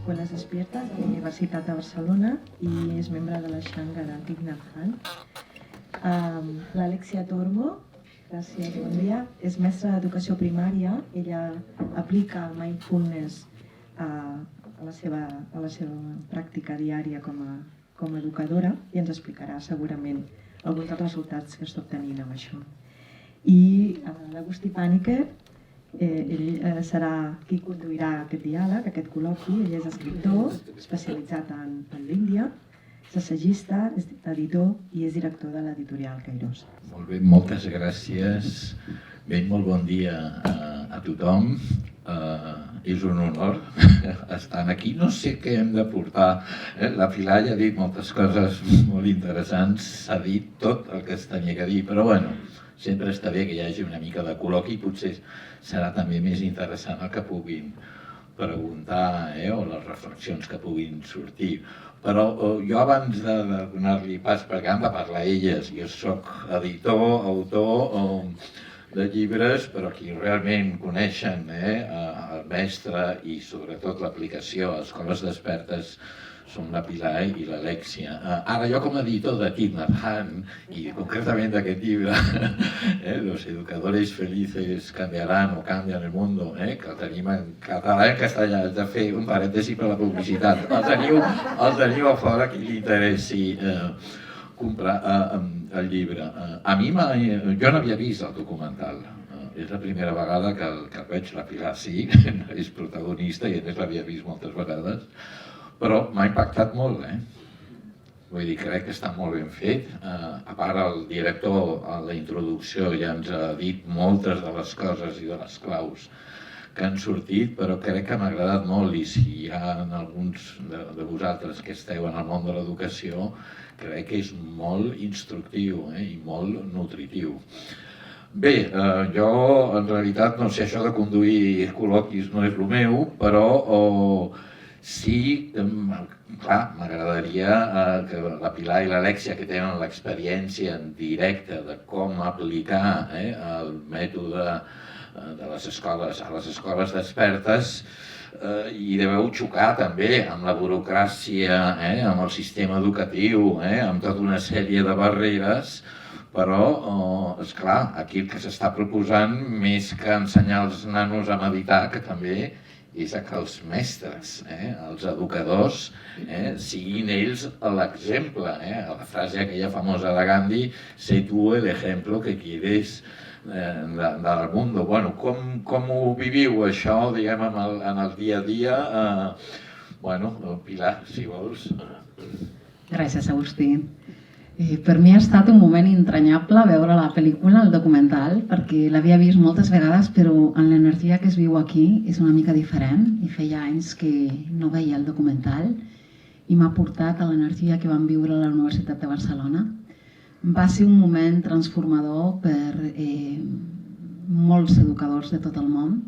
Escuelas Despiertes de la Universitat de Barcelona i és membre de la Xanga de Thich Nhat Hanh. L'Alexia Tormo, gràcies, bon dia, és mestra d'educació primària. Ella aplica mindfulness a la seva pràctica diària com a educadora i ens explicarà segurament alguns dels resultats que està obtenint amb això. I l'Agustí Paniker, ell serà qui conduirà aquest diàleg, aquest col·loqui. Ell és escriptor, especialitzat en l'Índia, és assagista, és editor i és director de l'editorial Kairos. Molt bé, moltes gràcies. Bé, molt bon dia a tothom. És un honor estar aquí. No sé què hem de portar. La Pilar ja ha dit moltes coses molt interessants, s'ha dit tot el que es tenia que dir, però bueno, sempre està bé que hi hagi una mica de col·loqui i potser serà també més interessant el que puguin preguntar o les reflexions que puguin sortir. Però jo abans de donar-li pas, perquè han de parlar elles, jo soc editor, autor de llibres, però qui realment coneixen el mestre i sobretot l'aplicació a Escoles Despertes són la Pilar i l'Alexia. Ara jo com a editor de Thich Nhat Hanh i concretament d'aquest llibre, Los educadores felices cambiarán o cambian el mundo, que el tenim en català i en castellà, has de fer un parèntesi per la publicitat. El teniu a fora, qui li interessi comprar el llibre. A mi jo no havia vist el documental. És la primera vegada que el veig. La Pilar sí, és protagonista i a més l'havia vist moltes vegades, però m'ha impactat molt. Vull dir, crec que està molt ben fet. A part, el director a la introducció ja ens ha dit moltes de les coses i de les claus que han sortit, però crec que m'ha agradat molt, i si hi ha alguns de vosaltres que esteu en el món de l'educació, crec que és molt instructiu i molt nutritiu. Bé, jo en realitat no sé, això de conduir col·loquis no és el meu, però sí, clar, m'agradaria que la Pilar i l'Alexia, que tenen l'experiència en directe de com aplicar el mètode de les escoles a les escoles despertes, i deveu xocar també amb la burocràcia, amb el sistema educatiu, amb tota una sèrie de barreres, però, esclar, aquí el que s'està proposant, més que ensenyar als nanos a meditar, que també és que els mestres, els educadors, siguin ells l'exemple. La frase aquella famosa de Gandhi, sé tu el ejemplo que quieres del mundo. Bueno, com ho viviu això, diguem, en el dia a dia? Bueno, Pilar, si vols. Gràcies, Agustí. Per mi ha estat un moment entranyable veure la pel·lícula, el documental, perquè l'havia vist moltes vegades, però en l'energia que es viu aquí és una mica diferent, i feia anys que no veia el documental i m'ha portat a l'energia que vam viure a la Universitat de Barcelona. Va ser un moment transformador per molts educadors de tot el món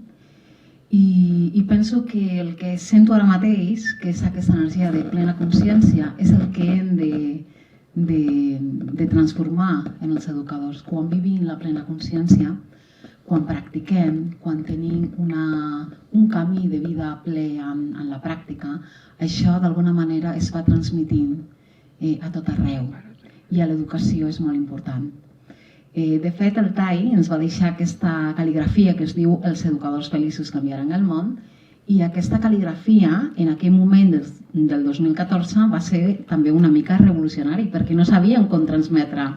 i penso que el que sento ara mateix, que és aquesta energia de plena consciència, és el que hem de transformar en els educadors. Quan vivim la plena consciència, quan practiquem, quan tenim un camí de vida ple en la pràctica, això d'alguna manera es va transmitint a tot arreu. I a l'educació és molt important. De fet, el Tai ens va deixar aquesta cal·ligrafia que es diu Els educadors feliços canviaran el món, i aquesta cal·ligrafia, en aquell moment del 2014, va ser també una mica revolucionari, perquè no sabien com transmetre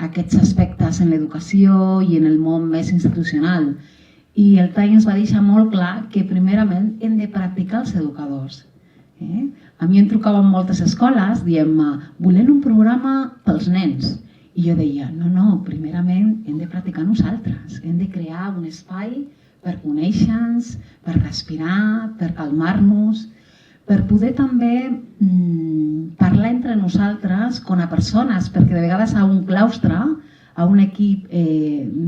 aquests aspectes en l'educació i en el món més institucional. I el Tai ens va deixar molt clar que primerament hem de practicar els educadors. A mi em trucaven moltes escoles dient-me, volem un programa pels nens. I jo deia, no, primerament hem de practicar nosaltres, hem de crear un espai per conèixer-nos, per respirar, per calmar-nos, per poder també parlar entre nosaltres com a persones, perquè de vegades a un claustre, a un equip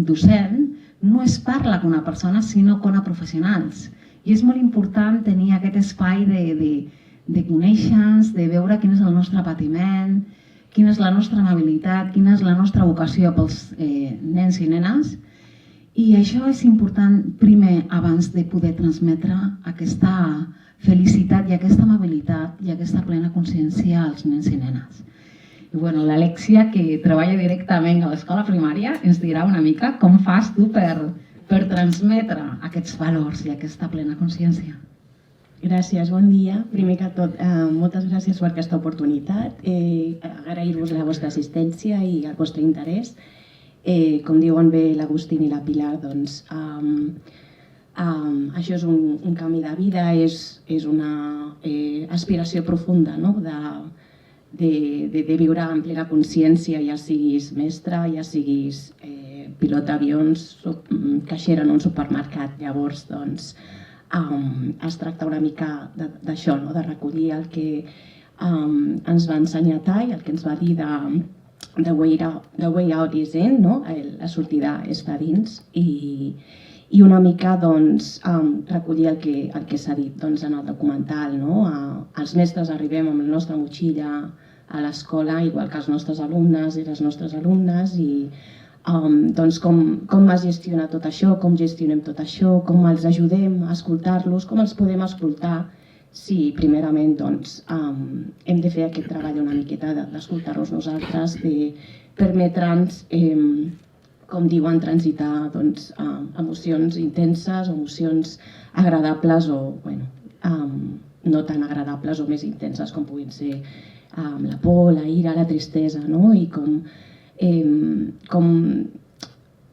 docent, no es parla com a persones, sinó com a professionals. I és molt important tenir aquest espai de conèixer-nos, de veure quin és el nostre patiment, quina és la nostra amabilitat, quina és la nostra vocació pels nens i nenes. I això és important primer abans de poder transmetre aquesta felicitat i aquesta amabilitat i aquesta plena consciència als nens i nenes. I bueno, l'Alexia, que treballa directament a l'escola primària, ens dirà una mica com fas tu per transmetre aquests valors i aquesta plena consciència. Gràcies, bon dia. Primer que tot, moltes gràcies per aquesta oportunitat. Agrair-vos la vostra assistència i el vostre interès. Com diuen bé l'Agustín i la Pilar, doncs, això és un camí de vida, és una aspiració profunda, no? de viure en plena consciència, ja siguis mestre, ja siguis pilot d'avions, caixera en un supermercat. Llavors, doncs, es tracta una mica d'això, no? De recollir el que ens va ensenyar Tai, el que ens va dir The way out is in, no? La sortida està dins, i una mica doncs, recollir el que s'ha dit doncs, en el documental. No? Els mestres arribem amb la nostra motxilla a l'escola, igual que els nostres alumnes i les nostres alumnes, i doncs com es gestiona tot això, com gestionem tot això, com els ajudem a escoltar-los, com els podem escoltar, si primerament doncs, hem de fer aquest treball una miqueta d'escoltar-nos nosaltres, de permetre'ns, com diuen, transitar doncs, emocions intenses, emocions agradables o no tan agradables o més intenses com puguin ser la por, la ira, la tristesa, no? I com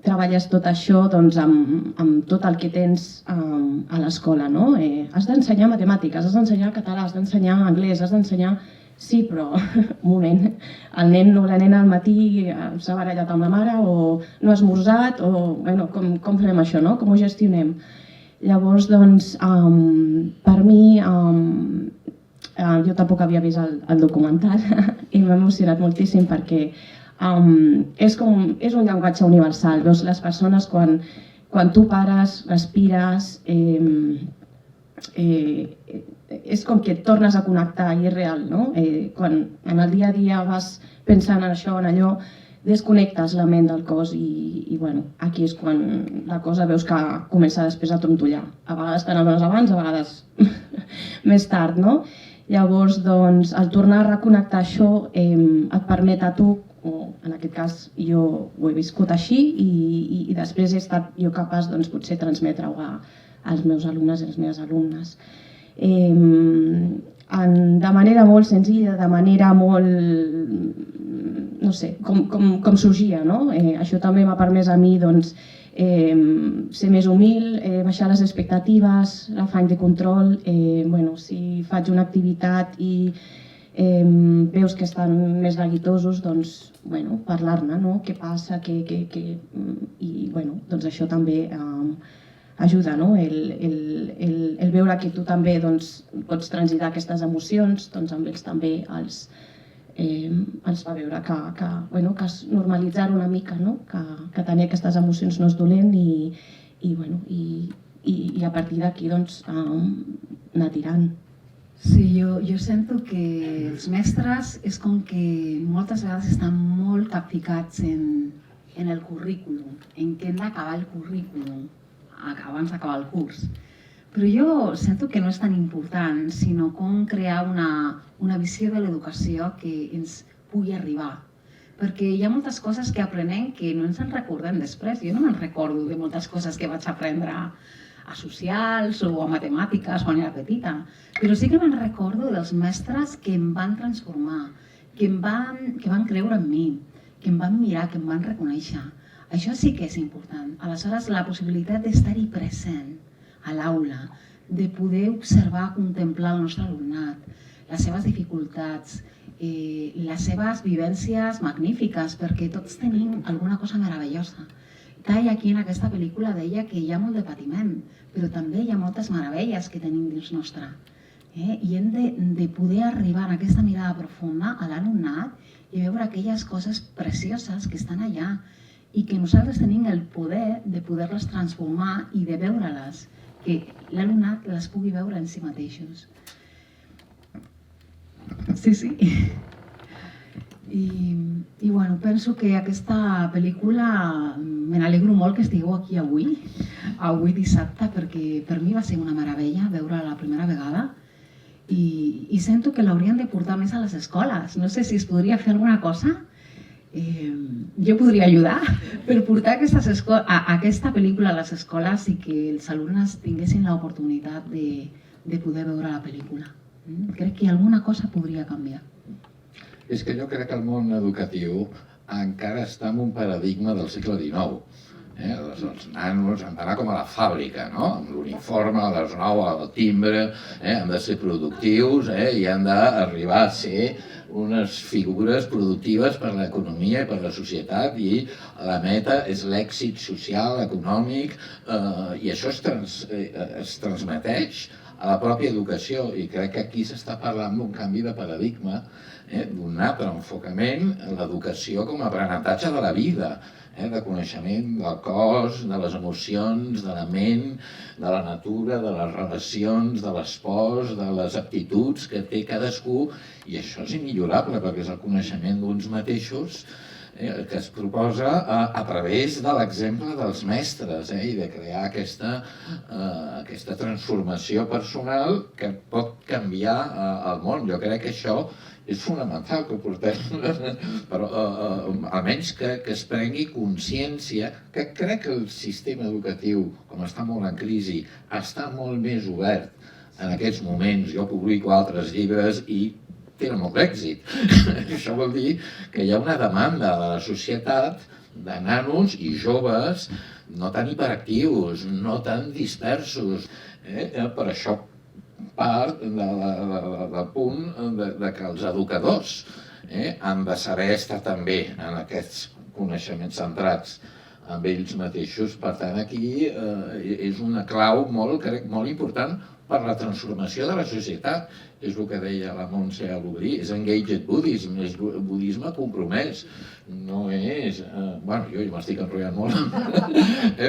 treballes tot això doncs, amb tot el que tens a l'escola. No? Has d'ensenyar matemàtiques, has d'ensenyar català, has d'ensenyar anglès, has d'ensenyar... Sí, però un moment, el nen o la nena al matí s'ha barallat amb la mare o no ha esmorzat, o com fem això, no? Com ho gestionem? Llavors, doncs, per mi, jo tampoc havia vist el documental i m'ha emocionat moltíssim perquè és un llenguatge universal. Veus les persones quan tu pares, respires, és com que et tornes a connectar i és real, no? Quan en el dia a dia vas pensant en això, en allò, desconnectes la ment del cos i aquí és quan la cosa veus que comença després a trontollar. A vegades te n'adones abans, a vegades més tard, no? Llavors, doncs, el tornar a reconnectar això et permet a tu, o en aquest cas jo ho he viscut així i després he estat jo capaç doncs, potser transmetre-ho als meus alumnes i les meves alumnes. De manera molt senzilla, de manera molt, no sé, com sorgia, no? Això també m'ha permès a mi doncs, ser més humil, baixar les expectatives, l'afany de control. Si faig una activitat i veus que estan més neguitosos, doncs parlar-ne, no? Què passa, i doncs això també ajuda, no? El veure que tu també pots transitar aquestes emocions, doncs amb ells també els fa veure que es normalitzar una mica, no? Que tenir aquestes emocions no és dolent i a partir d'aquí doncs anar tirant. Sí, jo sento que els mestres és com que moltes vegades estan molt capficats en el currículum, en què hem d'acabar el currículum abans d'acabar el curs. Però jo sento que no és tan important, sinó com crear una visió de l'educació que ens pugui arribar. Perquè hi ha moltes coses que aprenem que no ens en recordem després. Jo no me'n recordo de moltes coses que vaig aprendre a socials o a matemàtiques quan era petita, però sí que me'n recordo dels mestres que em van transformar, que van creure en mi, que em van mirar, que em van reconèixer. Això sí que és important. Aleshores, la possibilitat d'estar-hi present a l'aula, de poder observar, contemplar el nostre alumnat, les seves dificultats, les seves vivències magnífiques, perquè tots tenim alguna cosa meravellosa. Tai aquí en aquesta pel·lícula deia que hi ha molt de patiment, però també hi ha moltes meravelles que tenim dins nostre. I hem de poder arribar a aquesta mirada profunda a l'alumnat i veure aquelles coses precioses que estan allà i que nosaltres tenim el poder de poder-les transformar i de veure-les, que l'alumnat les pugui veure en si mateixos. Sí. I penso que aquesta pel·lícula me n'alegro molt que estigueu aquí avui dissabte, perquè per mi va ser una meravella veure-la la primera vegada i sento que l'haurien de portar més a les escoles. No sé si es podria fer alguna cosa. Jo podria ajudar per portar aquesta pel·lícula a les escoles i que els alumnes tinguessin l'oportunitat de poder veure la pel·lícula. Crec que alguna cosa podria canviar. És que jo crec que el món educatiu encara està en un paradigma del segle XIX. Els nanos han d'anar com a la fàbrica, no? Amb l'uniforme, a les 9, al timbre, han de ser productius i han d'arribar a ser unes figures productives per a l'economia i per a la societat, i la meta és l'èxit social, econòmic, i això es transmeteix a la pròpia educació, i crec que aquí s'està parlant d'un canvi de paradigma, d'un altre enfocament en l'educació com a aprenentatge de la vida, de coneixement del cos, de les emocions, de la ment, de la natura, de les relacions, de l'espòs, de les aptituds que té cadascú, i això és immillorable perquè és el coneixement d'uns mateixos que es proposa a través de l'exemple dels mestres i de crear aquesta transformació personal que pot canviar el món. Jo crec que això és fonamental que ho portem, però almenys que es prengui consciència, que crec que el sistema educatiu, com està molt en crisi, està molt més obert en aquests moments. Jo publico altres llibres i tenen molt d'èxit. Això vol dir que hi ha una demanda de la societat de nanos i joves no tan hiperactius, no tan dispersos. Per això part del punt que els educadors han de saber estar també en aquests coneixements centrats en ells mateixos. Per tant, aquí és una clau molt important per la transformació de la societat. És el que deia la Montse a l'obrir, és engaged Buddhism, és budisme compromès. No és... Bueno, jo m'estic enrotllant molt,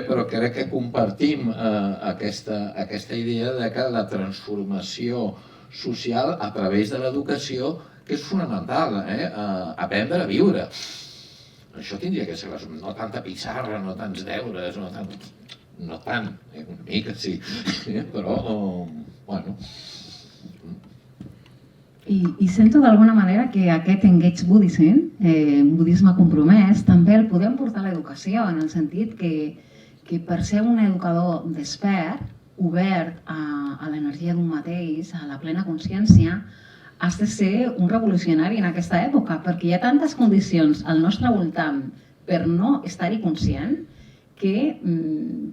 però crec que compartim aquesta idea de que la transformació social a través de l'educació, que és fonamental, aprendre a viure. Això tindria que ser no tanta pissarra, no tants deures, no tant, una mica sí, però, bueno... I sento d'alguna manera que aquest Engaged Buddhism, budisme compromès, també el podem portar a l'educació, en el sentit que per ser un educador despert, obert a l'energia d'un mateix, a la plena consciència, has de ser un revolucionari en aquesta època, perquè hi ha tantes condicions al nostre voltant per no estar-hi conscient, que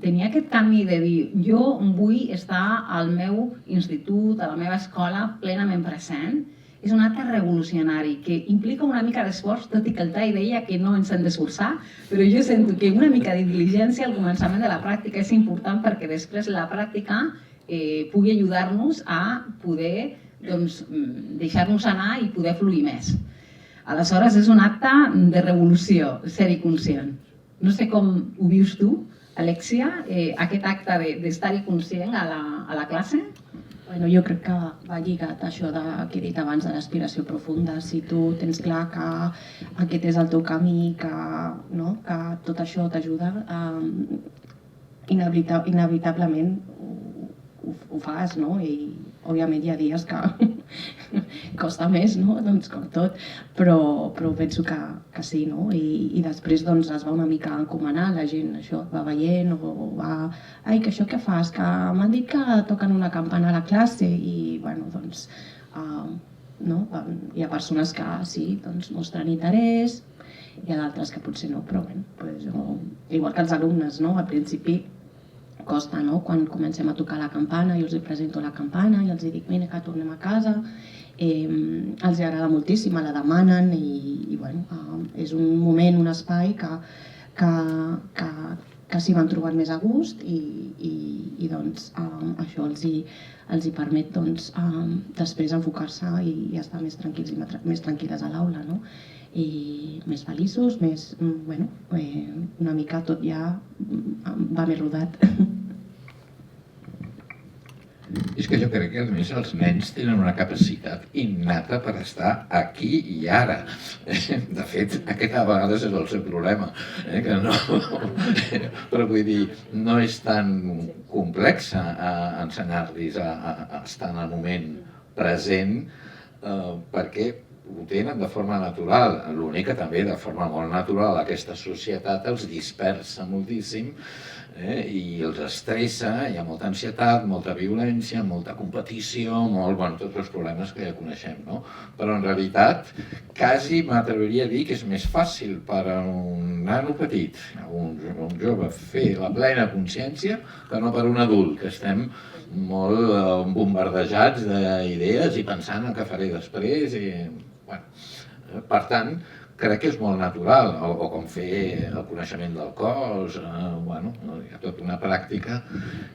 tenia aquest camí de dir jo vull estar al meu institut, a la meva escola, plenament present. És un acte revolucionari que implica una mica d'esforç, tot i que el Tai deia que no ens hem d'esforçar, però jo sento que una mica de diligència al començament de la pràctica és important perquè després la pràctica pugui ajudar-nos a poder deixar-nos anar i poder fluir més. Aleshores és un acte de revolució, ser-hi conscient. No sé com ho vius tu, Alexia, aquest acte d'estar-hi conscient a la classe? Bueno, jo crec que va lligat a això que he dit abans de l'aspiració profunda. Si tu tens clar que aquest és el teu camí, que tot això t'ajuda, inevitablement ho fas, no? I òbviament hi ha dies que costa més, no? Doncs com tot, però penso que sí, no? I després doncs es va una mica encomanar, la gent això va veient o va... Ai, que això què fas? Que m'han dit que toquen una campana a la classe i, bueno, doncs... Hi ha persones que sí, doncs mostren interès, hi ha d'altres que potser no, però bueno, igual que els alumnes, no? Al principi costa, no? Quan comencem a tocar la campana, jo els presento la campana i els dic, mira, que tornem a casa, els agrada moltíssim, la demanen i bueno, és un moment, un espai que s'hi van trobar més a gust i doncs això els hi permet doncs, després enfocar-se i estar més tranquils i més tranquil·les a l'aula, no? I més feliços, bueno, una mica tot ja va més rodat. És que jo crec que a més els nens tenen una capacitat innata per estar aquí i ara. De fet, aquest a vegades és el seu problema, que no... Però vull dir, no és tan complex ensenyar-los a estar en el moment present perquè ho tenen de forma natural. L'únic que també de forma molt natural aquesta societat els dispersa moltíssim i els estressa, hi ha molta ansietat, molta violència, molta competició, tots els problemes que ja coneixem, no? Però en realitat, quasi m'atreviria a dir que és més fàcil per a un nano petit, un jove, fer la plena consciència que no per un adult, que estem molt bombardejats d'idees i pensant en què faré després. Per tant, crec que és molt natural, o com fer el coneixement del cos, hi ha tota una pràctica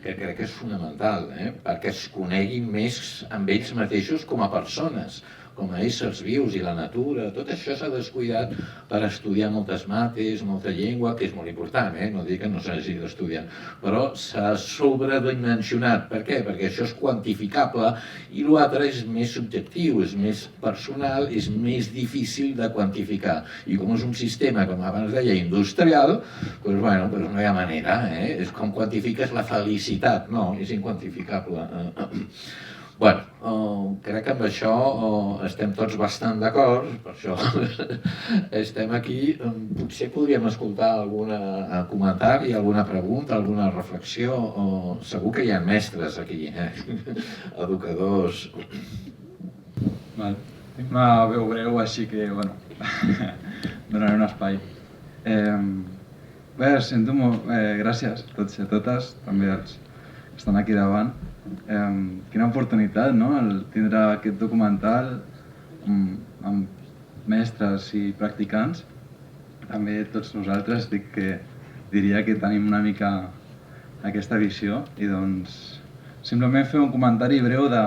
que crec que és fonamental, perquè es coneguin més amb ells mateixos com a persones, com a éssers vius i la natura. Tot això s'ha descuidat per estudiar moltes mates, molta llengua, que és molt important, no dic que no s'hagi d'estudiar, però s'ha sobredimensionat. Per què? Perquè això és quantificable i l'altre és més subjectiu, és més personal, és més difícil de quantificar. I com és un sistema, com abans deia, industrial, doncs no hi ha manera. És com quantifiques la felicitat. No, és inquantificable. Crec que amb això estem tots bastant d'acord, per això estem aquí. Potser podríem escoltar algun comentari, alguna pregunta, alguna reflexió. Segur que hi ha mestres aquí, educadors. Tinc una veu breu, així que, donaré un espai. Sento molt... Gràcies a tots i a totes, també els que estan aquí davant. Quina oportunitat, no?, el tindre aquest documental amb mestres i practicants. També tots nosaltres diria que tenim una mica aquesta visió i doncs simplement fer un comentari breu de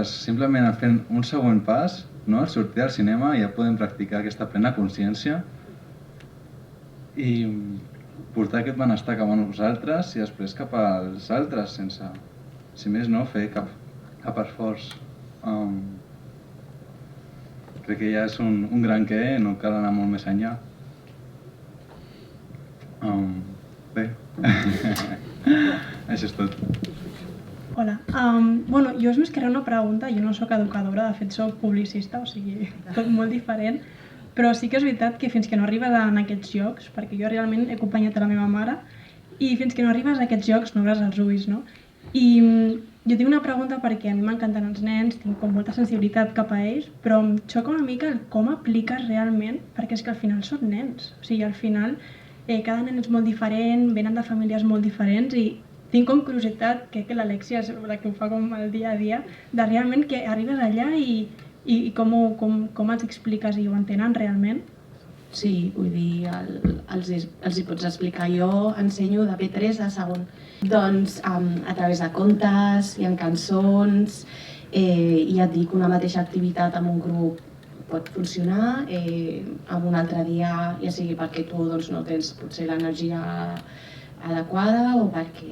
simplement fent un següent pas, al sortir al cinema ja podem practicar aquesta plena consciència i portar aquest benestar cap a nosaltres i després cap als altres sense, si més no, fer cap esforç. Crec que ja és un gran què, no cal anar molt més enllà. Bé, això és tot. Hola. Jo és més que res una pregunta, jo no soc educadora, de fet soc publicista, o sigui, tot molt diferent, però sí que és veritat que fins que no arribes a aquests llocs, perquè jo realment he acompanyat a la meva mare, i fins que no arribes a aquests llocs no obres els ulls, no? I jo tinc una pregunta perquè a mi m'encanten els nens, tinc com molta sensibilitat cap a ells, però em xoca una mica el com apliques realment, perquè és que al final són nens, o sigui, al final cada nen és molt diferent, venen de famílies molt diferents i tinc com curiositat, crec que l'Alexia és la que ho fa com el dia a dia, de realment que arribes allà i com els expliques i ho entenen realment. Sí, vull dir, els hi pots explicar. Jo ensenyo de P3 a segon. Doncs a través de contes, hi ha cançons, i ja et dic, una mateixa activitat amb un grup pot funcionar, amb un altre dia, ja sigui perquè tu no tens potser l'energia adequada o perquè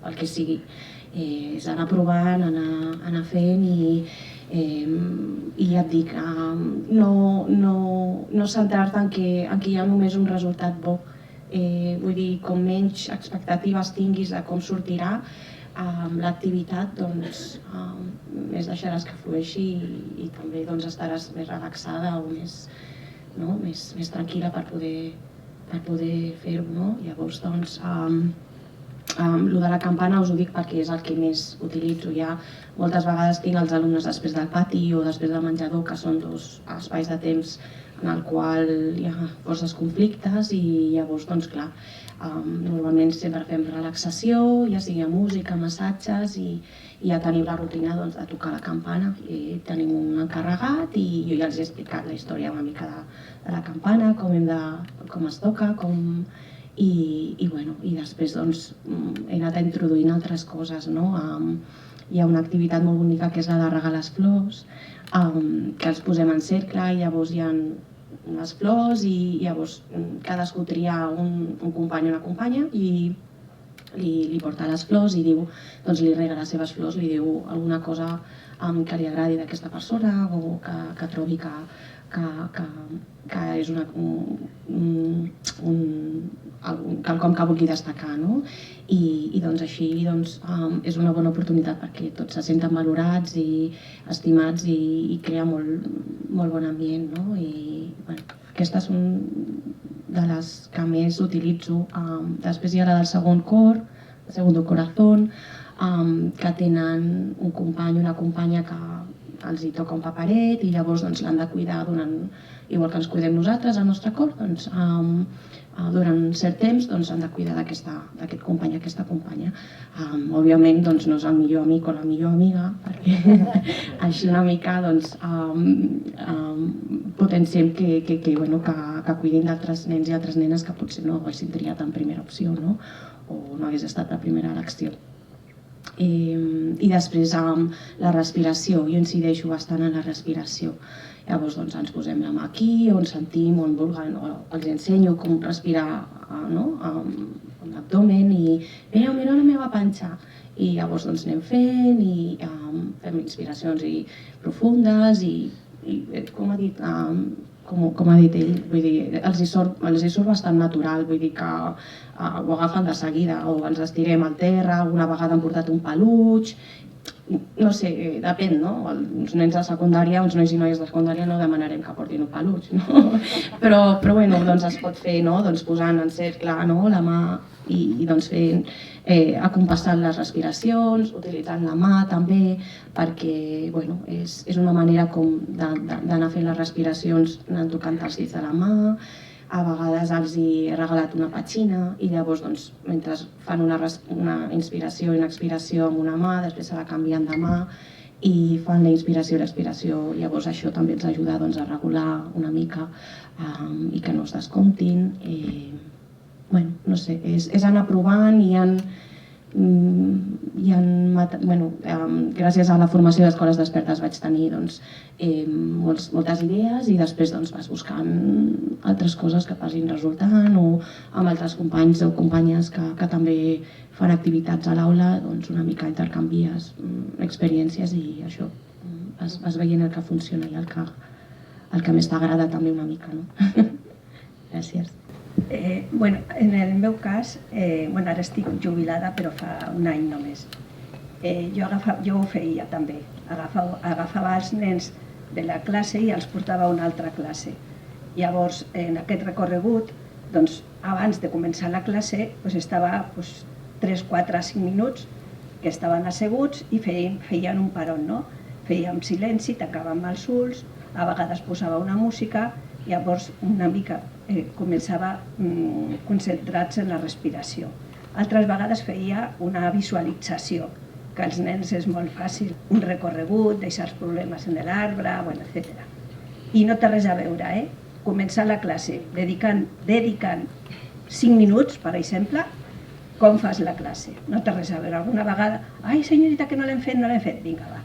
pel que sigui. És anar provant, anar fent i ja et dic, no centrar-te en que hi ha només un resultat bo. Vull dir, com menys expectatives tinguis de com sortirà l'activitat, doncs més deixaràs que flueixi i també estaràs més relaxada o més tranquil·la per poder fer-ho. Llavors, el de la campana us ho dic perquè és el que més utilitzo. Ja moltes vegades tinc els alumnes després del pati o després del menjador, que són dos espais de temps en el qual hi ha forces conflictes i llavors, clar, normalment sempre fem relaxació, ja sigui música, massatges i ja tenim la rutina de tocar la campana. Tenim un encarregat i jo ja els he explicat la història una mica de la campana, com es toca, i després he anat introduint altres coses. Hi ha una activitat molt bonica que és la de regar les flors, que els posem en cercle i llavors hi ha unes flors i llavors cadascú tria un company o una companya i li porta les flors i diu, li rega les seves flors, li diu alguna cosa que li agradi d'aquesta persona o que trobi que és quelcom que vulgui destacar, no? I doncs així és una bona oportunitat perquè tots se senten valorats i estimats i crea molt bon ambient, no? I aquestes són de les que més utilitzo. Després hi ha la del segon cor, el segundo corazón, que tenen un company o una companya que els hi toca un paperet i llavors l'han de cuidar igual que ens cuidem nosaltres al nostre cor, durant un cert temps han de cuidar d'aquest company, aquesta companya. Òbviament no és el millor amic o la millor amiga, perquè així una mica potenciem que cuidin d'altres nens i altres nenes que potser no haguessin triat en primera opció, no? O no hagués estat la primera elecció. I després la respiració, jo incideixo bastant en la respiració. Llavors ens posem la mà aquí, on sentim, on vulguin, els ensenyo com respirar amb l'abdomen i mira la meva panxa. I llavors anem fent i fem inspiracions profundes i com ha dit ell, vull dir, els hi surt bastant natural, vull dir que ho agafen de seguida, o ens estirem al terra, alguna vegada han portat un peluig, no sé, depèn, no? Uns nens de secundària, uns nois i noies de secundària no demanarem que portin un peluig, no? Però bueno, es pot fer, no? Posant en cercle la mà i fent acompassant les respiracions, utilitzant la mà també, perquè és una manera com d'anar fent les respiracions anant tocant els dits de la mà. A vegades els he regalat una petxina i llavors mentre fan una inspiració i una expiració amb una mà, després se la canvien de mà i fan la inspiració i l'expiració. Llavors això també ens ajuda a regular una mica i que no es descomptin. No sé, és anar provant i gràcies a la formació d'Escoles Despertes vaig tenir moltes idees i després vas buscant altres coses que vagin resultant o amb altres companys o companyes que també fan activitats a l'aula, una mica intercanvies experiències i això, vas veient el que funciona i el que més t'agrada també una mica, no? Gràcies. En el meu cas, ara estic jubilada però fa un any només. Jo ho feia també, agafava els nens de la classe i els portava a una altra classe. Llavors, en aquest recorregut, abans de començar la classe, estava 3, 4, 5 minuts que estaven asseguts i feien un peron, no? Fèiem silenci, tancàvem els ulls, a vegades posava una música, llavors una mica començava concentrats en la respiració. Altres vegades feia una visualització, que als nens és molt fàcil, un recorregut, deixar els problemes en l'arbre, etc. I no té res a veure, començar la classe dedicant 5 minuts, per exemple, com fas la classe. No té res a veure. Alguna vegada, ai senyorita que no l'hem fet, vinga va.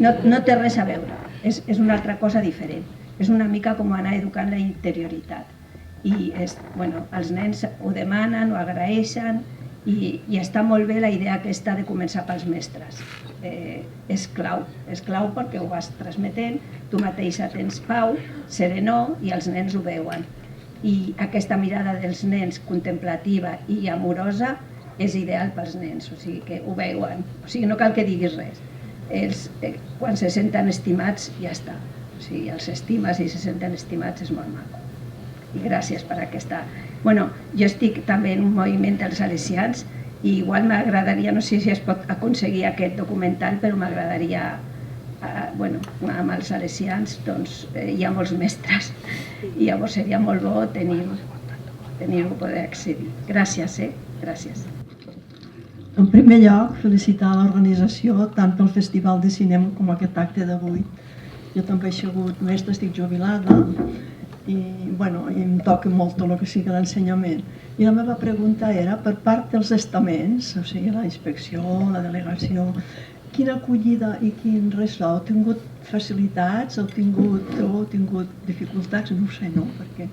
No té res a veure, és una altra cosa diferent. És una mica com anar educant la interioritat. I els nens ho demanen, ho agraeixen i està molt bé la idea aquesta de començar pels mestres. És clau perquè ho vas transmetent, tu mateixa tens pau, serenor i els nens ho veuen. I aquesta mirada dels nens contemplativa i amorosa és ideal pels nens, o sigui que ho veuen, o sigui no cal que diguis res. Quan se senten estimats ja està, o sigui els estimes i se senten estimats és molt maco. I gràcies per aquesta... Jo estic també en un moviment dels salesians i igual m'agradaria, no sé si es pot aconseguir aquest documental, però m'agradaria, amb els salesians hi ha molts mestres i llavors seria molt bo tenir-ho, poder accedir. Gràcies, gràcies. En primer lloc, felicitar l'organització tant pel Festival de Cinema com aquest acte d'avui. Jo també he sigut mestra, estic jubilada i em toca molt el que sigui l'ensenyament. I la meva pregunta era, per part dels estaments, o sigui, la inspecció, la delegació, quina acollida i quin ressò? Heu tingut facilitats? Heu tingut dificultats? No ho sé, no? Perquè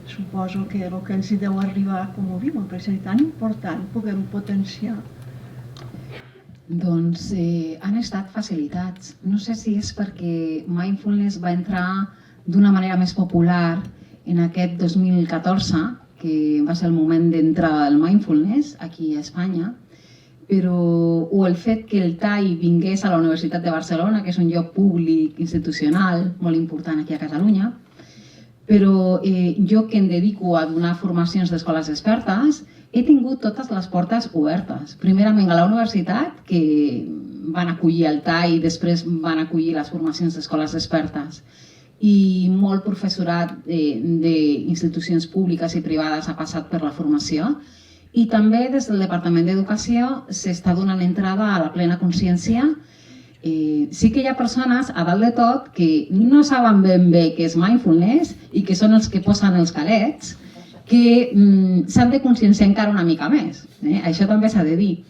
suposo que el que els hi deu arribar, com ho viuen, perquè és tan important poder-ho potenciar. Doncs han estat facilitats. No sé si és perquè mindfulness va entrar d'una manera més popular en aquest 2014, que va ser el moment d'entrar el mindfulness aquí a Espanya, però o el fet que el TAI vingués a la Universitat de Barcelona, que és un lloc públic institucional molt important aquí a Catalunya, però jo que em dedico a donar formacions d'escoles expertes, he tingut totes les portes obertes. Primerament a la universitat, que van acollir el TAI i després van acollir les formacions d'escoles expertes. I molt professorat d'institucions públiques i privades ha passat per la formació. I també des del Departament d'Educació s'està donant entrada a la plena consciència. Sí que hi ha persones a dalt de tot que no saben ben bé què és mindfulness i que són els que posen els calets, que s'han de conscienciar encara una mica més. Això també s'ha de dir.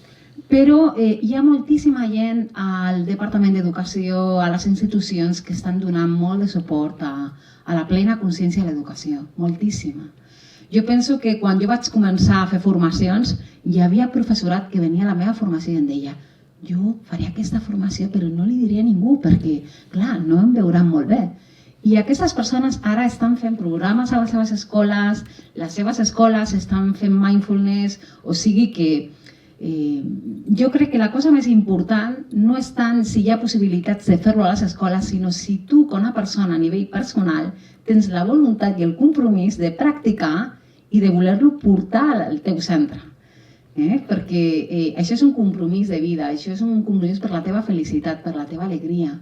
Però hi ha moltíssima gent al Departament d'Educació, a les institucions, que estan donant molt de suport a la plena consciència de l'educació. Moltíssima. Jo penso que quan jo vaig començar a fer formacions, hi havia professorat que venia a la meva formació i em deia jo faré aquesta formació però no li diria a ningú perquè, clar, no em veuran molt bé. I aquestes persones ara estan fent programes a les seves escoles estan fent mindfulness, o sigui que jo crec que la cosa més important no és tant si hi ha possibilitats de fer-lo a les escoles, sinó si tu, com a persona a nivell personal, tens la voluntat i el compromís de practicar i de voler-lo portar al teu centre. Perquè això és un compromís de vida, això és un compromís per la teva felicitat, per la teva alegria.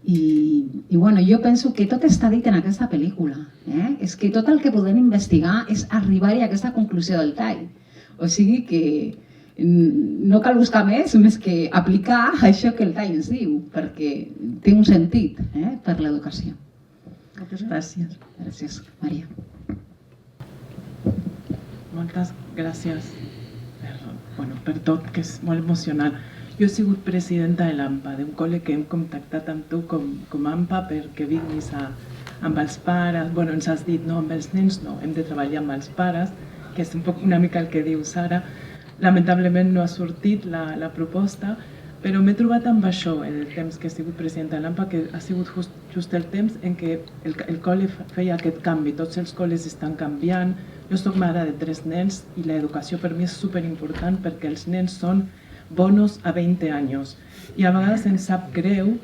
I bueno, jo penso que tot està dit en aquesta pel·lícula. És que tot el que podem investigar és arribar-hi a aquesta conclusió del TAI. O sigui que no cal buscar més que aplicar això que el TAI ens diu, perquè té un sentit per l'educació. Moltes gràcies. Gràcies, Maria. Moltes gràcies per tot, que és molt emocionant. Jo he sigut presidenta de l'AMPA, d'un col·le que hem contactat amb tu com a AMPA perquè vinguis amb els pares. Bueno, ens has dit, no, amb els nens no, hem de treballar amb els pares, que és una mica el que dius ara. Lamentablement no ha sortit la proposta, però m'he trobat amb això el temps que he sigut presidenta de l'AMPA, que ha sigut just el temps en què el col·le feia aquest canvi. Tots els col·les estan canviant. Jo soc mare de 3 nens i l'educació per mi és superimportant perquè els nens són bonos a 20 anys. I a vegades em sap greu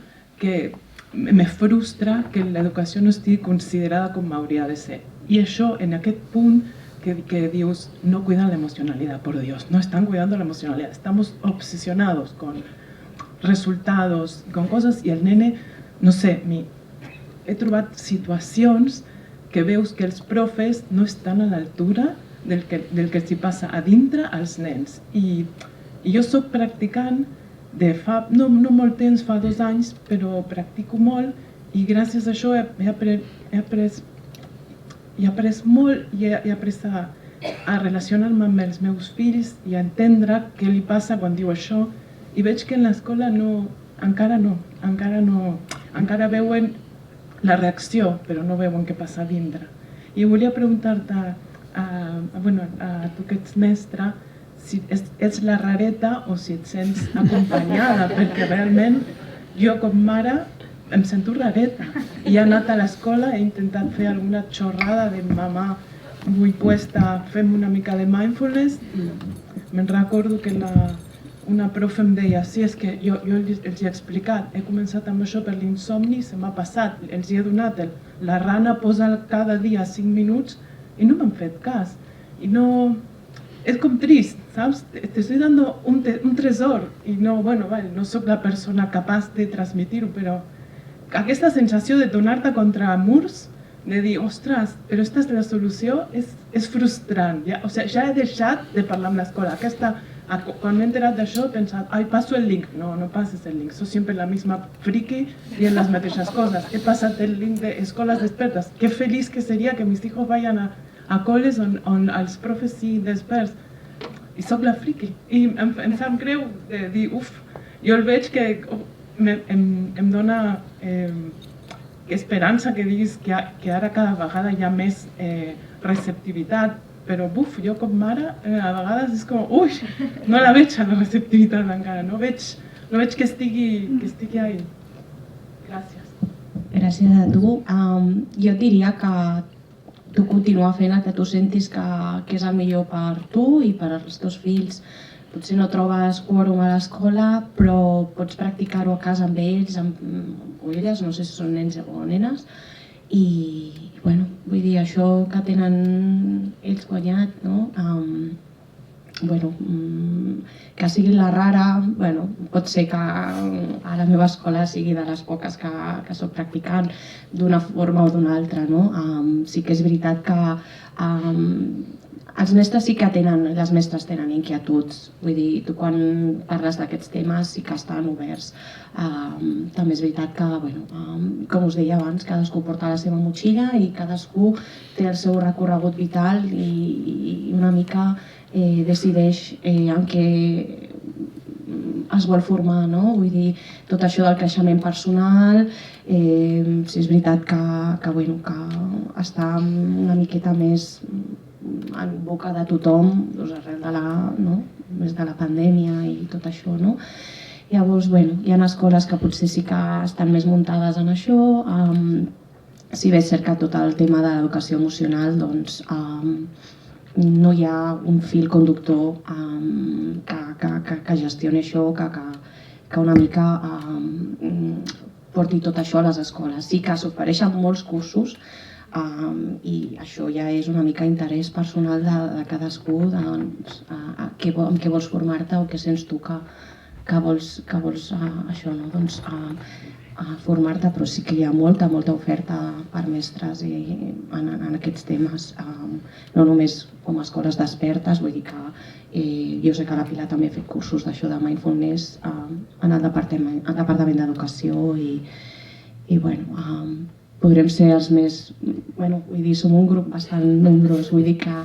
que me frustra que l'educació no estigui considerada com hauria de ser. I això, en aquest punt que dius, no cuidan la emocionalidad, por Dios, no están cuidando la emocionalidad. Estamos obsesionados con resultados, con cosas, i el nene, no sé, he trobat situacions que veus que els profes no estan a l'altura del que els hi passa a dintre als nens. I jo soc practicant de fa, no molt temps, fa 2 anys, però practico molt i gràcies a això he après molt i he après a relacionar-me amb els meus fills i a entendre què li passa quan diu això. I veig que en l'escola encara veuen la reacció, però no veuen què passa a dintre. I volia preguntar-te, a tu que ets mestra, si ets la rareta o si et sents acompanyada, perquè realment jo com mare em sento rareta. I he anat a l'escola, he intentat fer alguna xorrada de mamà, vull fem una mica de mindfulness, i me'n recordo que una profe em deia, sí, és que jo els he explicat, he començat amb això per l'insomni, se m'ha passat, els he donat la rana posa cada dia 5 minuts i no m'han fet cas. I no... És com trist, saps? Te estoy dando un tresor i no, no soc la persona capaç de transmitir-ho, però aquesta sensació de donar-te contra murs, de dir, ostres, però esta és la solució, és frustrant. Ja he deixat de parlar amb l'escola. Quan m'he enterat d'això he pensat, ai, passo el link. No, no passes el link, soy siempre la misma friki dient las mateixes coses. He passat el link de escoles expertes. Qué feliz que seria que mis hijos vayan a col·les on els profes siguin experts. I soc la friki. I em sap greu de dir, jo el veig que em dona esperança que diguis que ara cada vegada hi ha més receptivitat però buf, jo com mare a vegades és com, ui, no la veig a la receptivitat encara, no veig que estigui ahí. Gràcies. Gràcies a tu. Jo diria que tu continua fent el que tu sentis que és el millor per tu i per als teus fills. Potser no trobes quòrum a l'escola, però pots practicar-ho a casa amb ells o elles, no sé si són nens o nenes. I, bueno, vull dir, això que tenen ells guanyat, no? Que sigui la rara, bueno, pot ser que a la meva escola sigui de les poques que soc practicant d'una forma o d'una altra, no? Sí que és veritat que els mestres sí que tenen, les mestres tenen inquietuds, vull dir, tu quan parles d'aquests temes sí que estan oberts. També és veritat que, bueno, com us deia abans, cadascú porta la seva motxilla i cadascú té el seu recorregut vital i una mica decideix en què es vol formar, no? Vull dir, tot això del creixement personal, sí és veritat que està una miqueta més en boca de tothom, arrel de la pandèmia i tot això, no? Llavors, hi ha escoles que potser sí que estan més muntades en això, si bé és cert que tot el tema de l'educació emocional, doncs, no hi ha un fil conductor que gestioni això, que una mica porti tot això a les escoles. Sí que s'ofereixen molts cursos i això ja és una mica interès personal de cadascú, doncs, en què vols formar-te o què sents tu que vols això, no? Doncs, formar-te, però sí que hi ha molta oferta per mestres en aquests temes, no només com a escoles despertes, vull dir que jo sé que la Pilar també ha fet cursos d'això de mindfulness en el Departament d'Educació i podrem ser els més, vull dir, som un grup bastant nombrós, vull dir que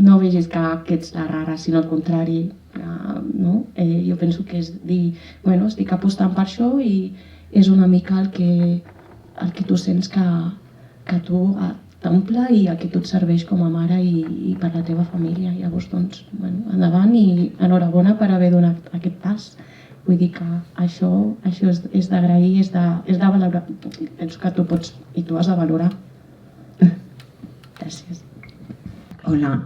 no vegis que ets la rara, sinó al contrari, no? Jo penso que és dir, estic apostant per això i és una mica el que tu sents que tu t'omple i el que tu et serveix com a mare i per la teva família. Llavors, doncs, endavant i enhorabona per haver donat aquest pas. Vull dir que això és d'agrair, és de valorar. Penso que tu pots i tu has de valorar. Gràcies. Hola.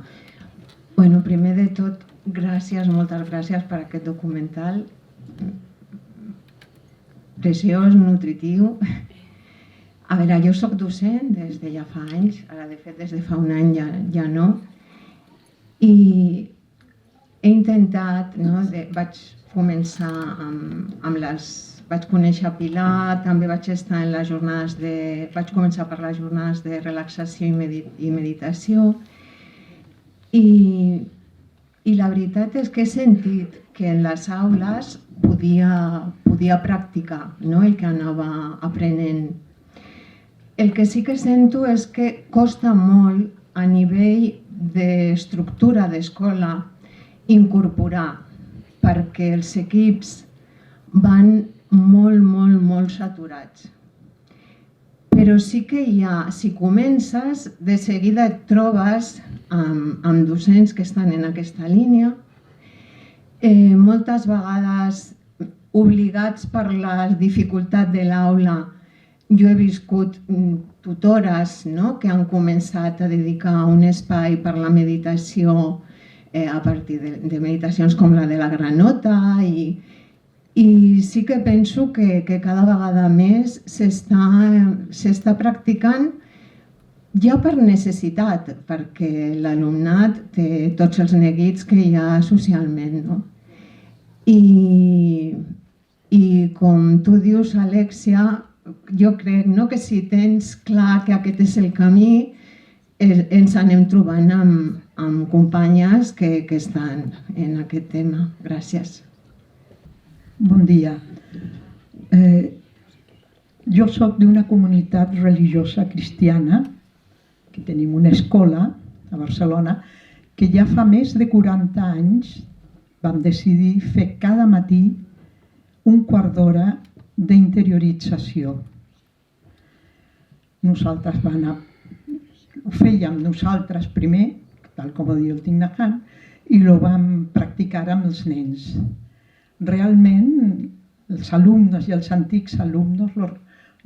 Bueno, primer de tot, gràcies, moltes gràcies per aquest documental. Preciós, nutritiu. A veure, jo soc docent des de ja fa anys, ara de fet des de fa un any ja no, i he intentat, vaig començar vaig conèixer Pilar, també vaig estar en les jornades vaig començar per les jornades de relaxació i meditació i la veritat és que he sentit que en les aules podia practicar el que anava aprenent. El que sí que sento és que costa molt a nivell d'estructura d'escola incorporar, perquè els equips van molt saturats. Però sí que si comences, de seguida et trobes amb docents que estan en aquesta línia, moltes vegades obligats per la dificultat de l'aula. Jo he viscut tutores que han començat a dedicar un espai per la meditació a partir de meditacions com la de la granota i sí que penso que cada vegada més s'està practicant ja per necessitat, perquè l'alumnat té tots els neguits que hi ha socialment. I com tu dius, Alexia, jo crec que si tens clar que aquest és el camí, ens anem trobant amb companyes que estan en aquest tema. Gràcies. Bon dia. Jo soc d'una comunitat religiosa cristiana, que tenim una escola a Barcelona, que ja fa més de 40 anys vam decidir fer cada matí un quart d'hora d'interiorització. Nosaltres ho fèiem nosaltres primer, tal com ho diu el Thich Nhat Hanh, i ho vam practicar amb els nens. Realment, els alumnes i els antics alumnes lo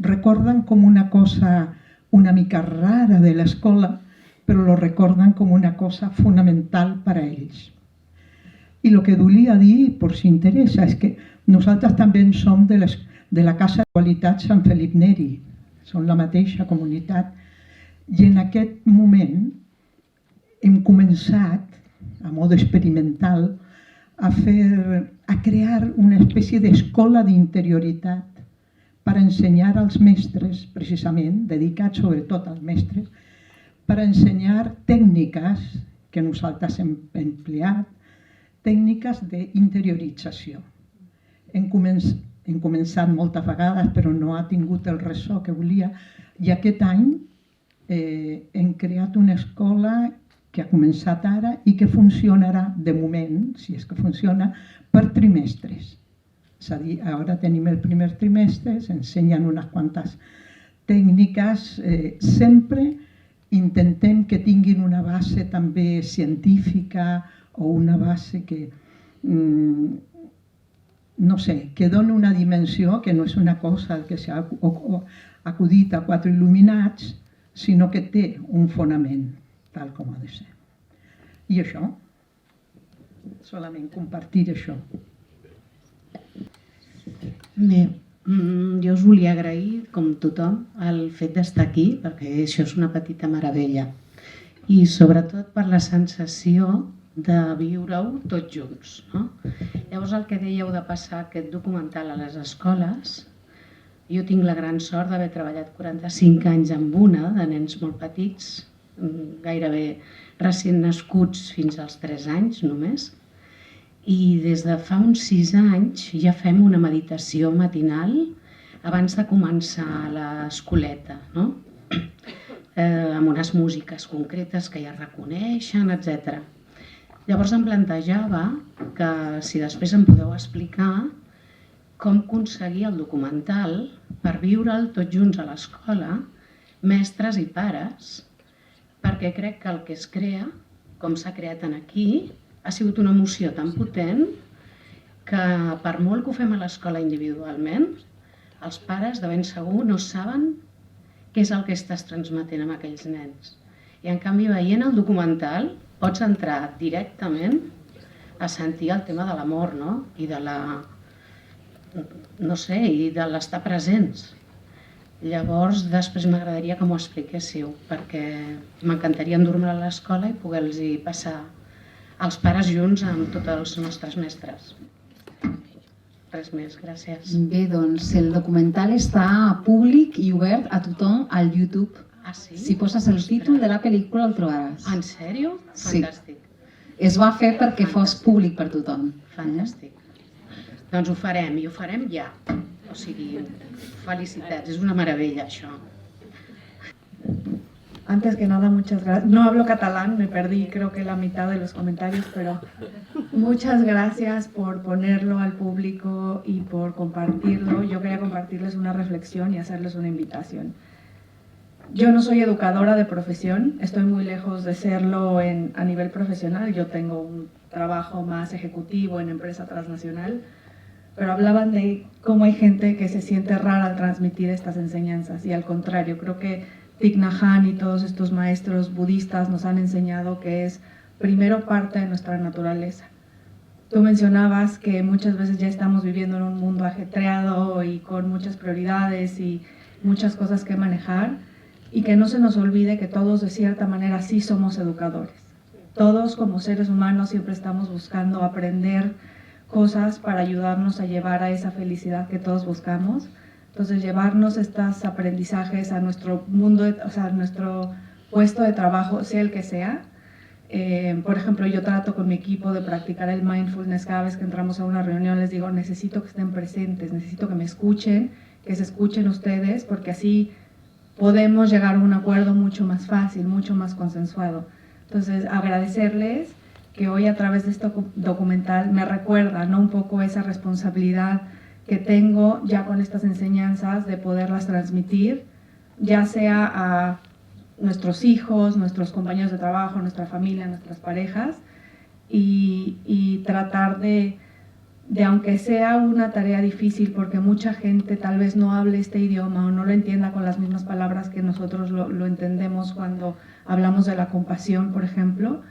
recorden com una cosa una mica rara de l'escola, però lo recorden com una cosa fonamental per a ells. I el que volia dir, per si interessa, és que nosaltres també som de la Casa de Qualitat Sant Felip Neri, som la mateixa comunitat, i en aquest moment hem començat, a mode experimental, a crear una espècie d'escola d'interioritat per ensenyar als mestres, precisament, dedicats sobretot als mestres, per ensenyar tècniques que nosaltres hem empleat, tècniques d'interiorització. Hem començat moltes vegades, però no ha tingut el ressò que volia, i aquest any hem creat una escola que ha començat ara i que funcionarà de moment, si és que funciona, per trimestres. És a dir, ara tenim el primer trimestre, s'ensenyen unes quantes tècniques, sempre intentem que tinguin una base també científica o una base que, no sé, que doni una dimensió que no és una cosa que s'ha acudit a quatre il·luminats, sinó que té un fonament, tal com ha de ser. I això, solament compartir això. Bé, jo us volia agrair, com tothom, el fet d'estar aquí, perquè això és una petita meravella. I sobretot per la sensació de viure-ho tots junts. Llavors el que dèieu de passar aquest documental a les escoles, jo tinc la gran sort d'haver treballat 45 anys amb una de nens molt petits, gairebé recient nascuts fins als 3 anys només, i des de fa uns 6 anys ja fem una meditació matinal abans de començar l'escoleta, amb unes músiques concretes que ja reconeixen, etc. Llavors em plantejava que si després em podeu explicar com aconseguir el documental per viure'l tots junts a l'escola, mestres i pares, perquè crec que el que es crea, com s'ha creat aquí, ha sigut una emoció tan potent que per molt que ho fem a l'escola individualment, els pares de ben segur no saben què és el que estàs transmetent amb aquells nens. I en canvi veient el documental pots entrar directament a sentir el tema de l'amor, i de l'estar presents. Llavors, després m'agradaria que m'ho expliquéssiu, perquè m'encantaria endur-me a l'escola i poder-los passar els pares junts amb tots els nostres mestres. Res més, gràcies. Bé, doncs el documental està públic i obert a tothom al YouTube. Ah, sí? Si poses el títol de la pel·lícula el trobaràs. En sèrio? Sí. Fantàstic. Es va fer perquè fos públic per tothom. Fantàstic. Doncs ho farem, i ho farem ja. O sigui, felicitats, es una maravilla això. Antes que nada, muchas gracias. No hablo catalán, me perdí creo que la mitad de los comentarios, pero muchas gracias por ponerlo al público y por compartirlo. Yo quería compartirles una reflexión y hacerles una invitación. Yo no soy educadora de profesión, estoy muy lejos de serlo a nivel profesional. Yo tengo un trabajo más ejecutivo en empresa transnacional, pero hablaban de cómo hay gente que se siente rara al transmitir estas enseñanzas, y al contrario, creo que Thich Nhat Hanh y todos estos maestros budistas nos han enseñado que es primero parte de nuestra naturaleza. Tú mencionabas que muchas veces ya estamos viviendo en un mundo ajetreado y con muchas prioridades y muchas cosas que manejar, y que no se nos olvide que todos de cierta manera sí somos educadores. Todos como seres humanos siempre estamos buscando aprender cosas para ayudarnos a llevar a esa felicidad que todos buscamos. Entonces, llevarnos estos aprendizajes a nuestro mundo, a nuestro puesto de trabajo, sea el que sea. Por ejemplo, yo trato con mi equipo de practicar el mindfulness. Cada vez que entramos a una reunión les digo, necesito que estén presentes, necesito que me escuchen, que se escuchen ustedes, porque así podemos llegar a un acuerdo mucho más fácil, mucho más consensuado. Entonces, agradecerles que hoy a través de este documental me recuerdan, un poco esa responsabilidad que tengo ya con estas enseñanzas de poderlas transmitir, ya sea a nuestros hijos, nuestros compañeros de trabajo, nuestra familia, nuestras parejas y tratar de aunque sea una tarea difícil porque mucha gente tal vez no hable este idioma o no lo entienda con las mismas palabras que nosotros lo entendemos cuando hablamos de la compasión, por ejemplo,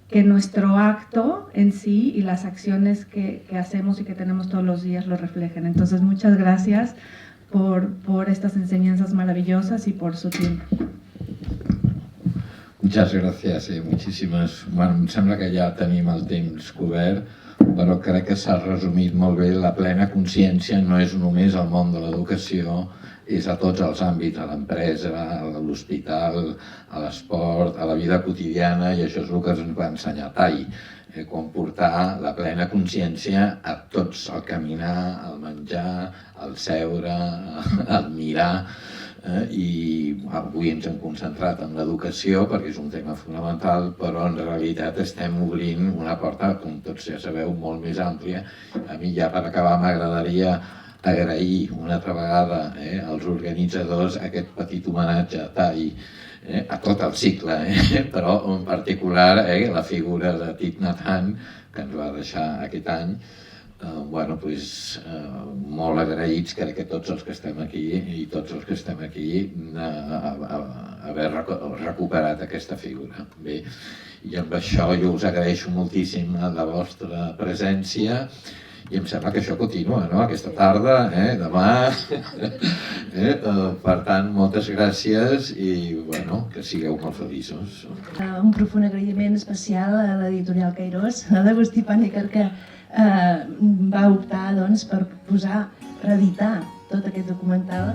que nuestro acto en sí y las acciones que hacemos y que tenemos todos los días lo reflejen. Entonces, muchas gracias por estas enseñanzas maravillosas y por su tiempo. Muchas gràcies, muchíssimes. Bueno, em sembla que ja tenim el temps cobert, però crec que s'ha resumit molt bé. La plena consciència no és només al món de l'educació, és a tots els àmbits, a l'empresa, a l'hospital, a l'esport, a la vida quotidiana, i això és el que ens va ensenyar Tai, com portar la plena consciència a tots, al caminar, al menjar, al seure, al mirar, i avui ens hem concentrat en l'educació perquè és un tema fonamental, però en realitat estem obrint una porta, com tots ja sabeu, molt més àmplia. A mi ja per acabar m'agradaria agrair una altra vegada als organitzadors aquest petit homenatge a Tai, a tot el cicle, però en particular la figura de Thich Nhat Hanh, que ens va deixar aquest any. Molt agraïts, crec que tots els que estem aquí i tots els que estem aquí haver recuperat aquesta figura. Bé, i amb això jo us agraeixo moltíssim la vostra presència i em sembla que això continua, no? Aquesta tarda, demà. Per tant, moltes gràcies i que sigueu molt feliços. Un profund agraïment especial a l'editorial Cairós, a l'Agustí Pàniker, que va optar per posar, reeditar tot aquest documental